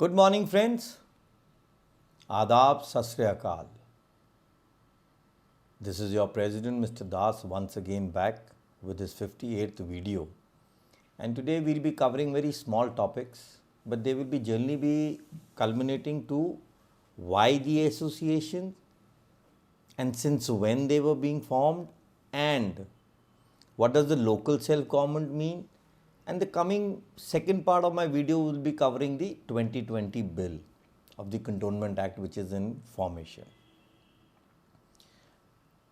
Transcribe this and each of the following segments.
Good morning, friends. Adab, Sat Sri Akal. This is your President, Mr. Das, once again back with his 58th video. And today we'll be covering very small topics, but they will be generally be culminating to why the association and since when they were being formed and what does the local self-government mean. And the coming second part of my video will be covering the 2020 bill of the Cantonment Act, which is in formation.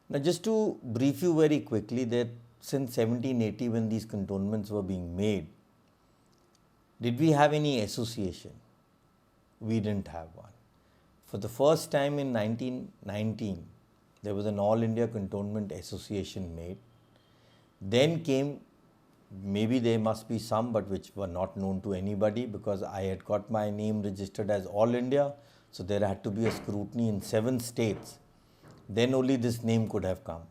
Now, just to brief you very quickly that since 1780 when these cantonments were being made, did we have any association? We didn't have one. For the first time in 1919, there was an All India Cantonment Association made. Then came, maybe there must be some, but which were not known to anybody because I had got my name registered as All India. So there had to be a scrutiny in 7 states. Then only this name could have come.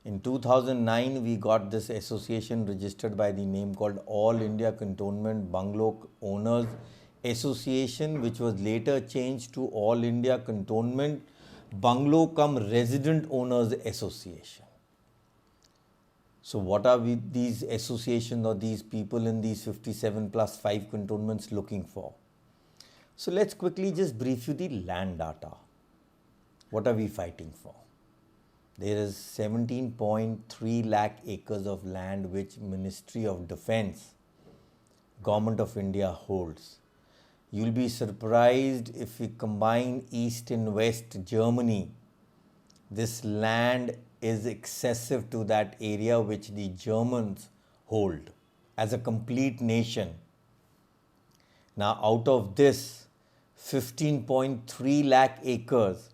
In 2009, we got this association registered by the name called All India Cantonment Bungalow Owners Association, which was later changed to All India Cantonment Bungalow cum Resident Owners Association. So what are these associations or these people in these 57 plus 5 cantonments looking for? So let's quickly just brief you the land data. What are we fighting for? There is 17.3 lakh acres of land which Ministry of Defence, Government of India holds. You'll be surprised if we combine East and West Germany. This land is excessive to that area which the Germans hold as a complete nation. Now, out of this, 15.3 lakh acres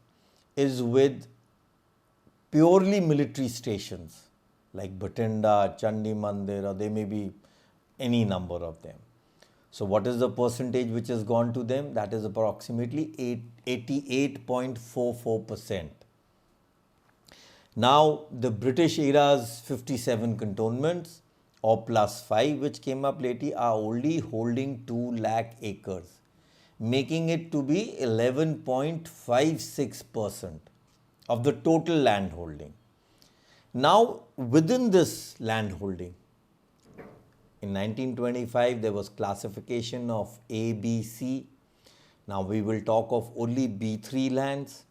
is with purely military stations like Bhatinda, Chandi Mandir, or there may be any number of them. So, what is the percentage which has gone to them? That is approximately 88.44%. Now, the British era's 57 cantonments or plus 5 which came up lately are only holding 2 lakh acres, making it to be 11.56% of the total land holding. Now, within this land holding, in 1925, there was classification of A, B, C. Now, we will talk of only B3 lands.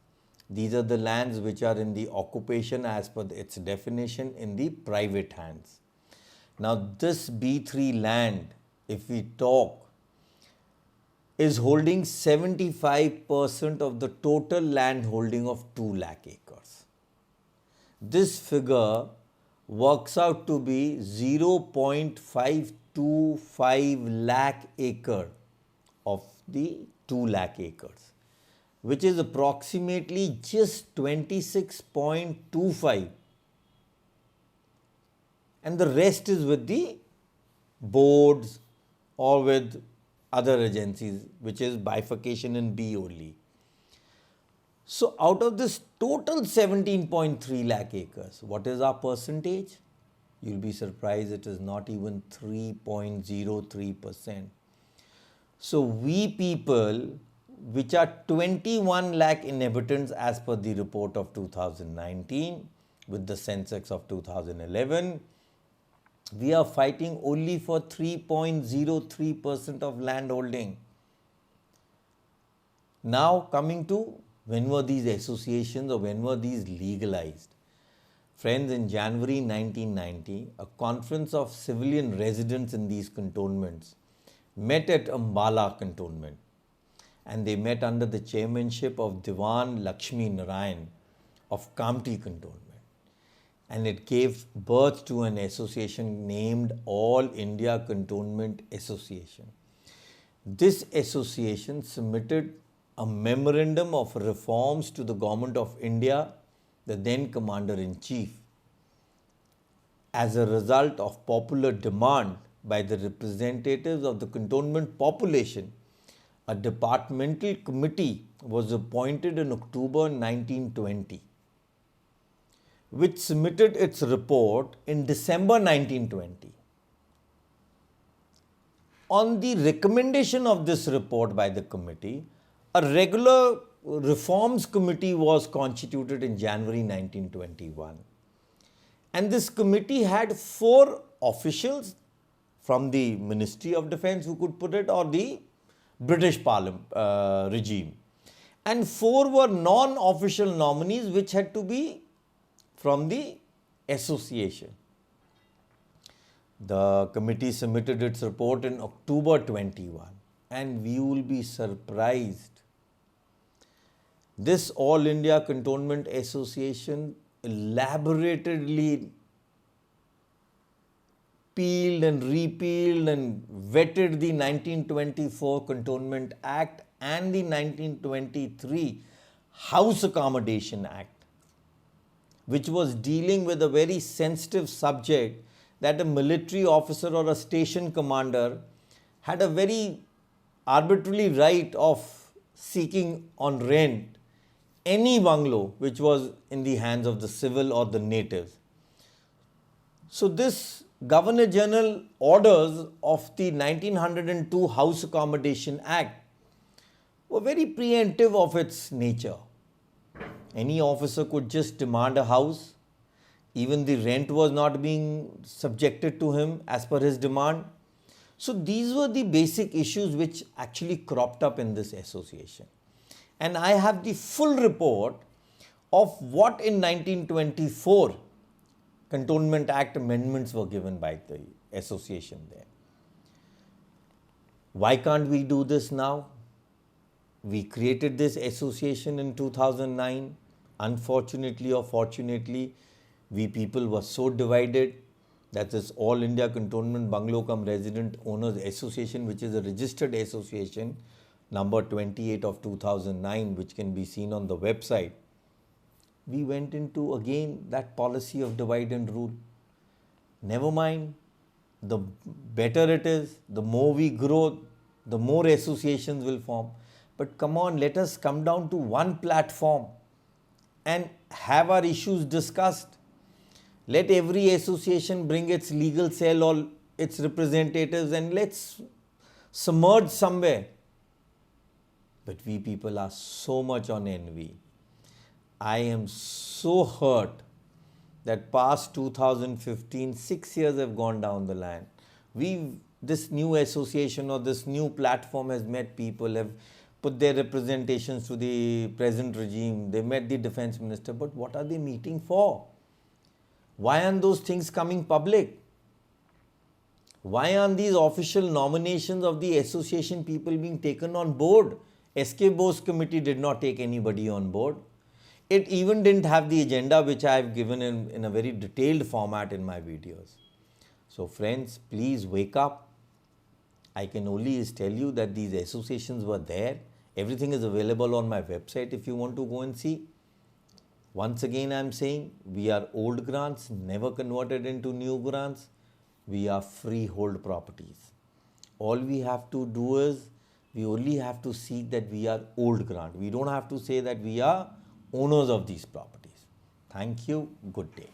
These are the lands which are in the occupation as per its definition in the private hands. Now, this B3 land, if we talk, is holding 75% of the total land holding of 2 lakh acres. This figure works out to be 0.525 lakh acre of the 2 lakh acres, which is approximately just 26.25, and the rest is with the boards or with other agencies, which is bifurcation in B only. So out of this total 17.3 lakh acres, what is our percentage? You'll be surprised it is not even 3.03%. So we people, which are 21 lakh inhabitants as per the report of 2019 with the census of 2011, we are fighting only for 3.03% of land holding. Now coming to when were these associations or when were these legalized? Friends, in January 1990, a conference of civilian residents in these cantonments met at Ambala cantonment, and they met under the chairmanship of Diwan Lakshmi Narayan of Kamti cantonment. And it gave birth to an association named All India Cantonment Association. This association submitted a memorandum of reforms to the Government of India, the then Commander-in-Chief. As a result of popular demand by the representatives of the cantonment population, a departmental committee was appointed in October 1920, which submitted its report in December 1920. On the recommendation of this report by the committee, a regular reforms committee was constituted in January 1921. And this committee had 4 officials from the Ministry of Defence, who could put it, or the British Parliament regime. And 4 were non-official nominees, which had to be from the association. The committee submitted its report in October 21, and we will be surprised. This All India Cantonment Association elaborately peeled and repealed and vetted the 1924 Cantonment Act and the 1923 House Accommodation Act, which was dealing with a very sensitive subject, that a military officer or a station commander had a very arbitrary right of seeking on rent any bungalow which was in the hands of the civil or the natives. So this Governor General orders of the 1902 House Accommodation Act were very preemptive of its nature. Any officer could just demand a house. Even the rent was not being subjected to him as per his demand. So these were the basic issues which actually cropped up in this association. And I have the full report of what in 1924 Cantonment Act amendments were given by the association there. Why can't we do this now? We created this association in 2009. Unfortunately or fortunately, we people were so divided that this All India Cantonment Bungalow Cum Resident Owners Association, which is a registered association, number 28 of 2009, which can be seen on the website, we went into again that policy of divide and rule. Never mind, the better it is, the more we grow, the more associations will form. But come on, let us come down to one platform and have our issues discussed. Let every association bring its legal cell or its representatives and let's submerge somewhere. But we people are so much on envy. I am so hurt that past 2015, 6 years have gone down the line. This new association or this new platform has met people, have put their representations to the present regime. They met the defense minister, but what are they meeting for? Why aren't those things coming public? Why aren't these official nominations of the association people being taken on board? SK Bose committee did not take anybody on board. It even didn't have the agenda which I have given in a very detailed format in my videos. So friends, please wake up. I can only tell you that these associations were there. Everything is available on my website if you want to go and see. Once again, I am saying we are old grants, never converted into new grants. We are freehold properties. All we have to do is, we only have to see that we are old grant. We don't have to say that we are owners of these properties. Thank you. Good day.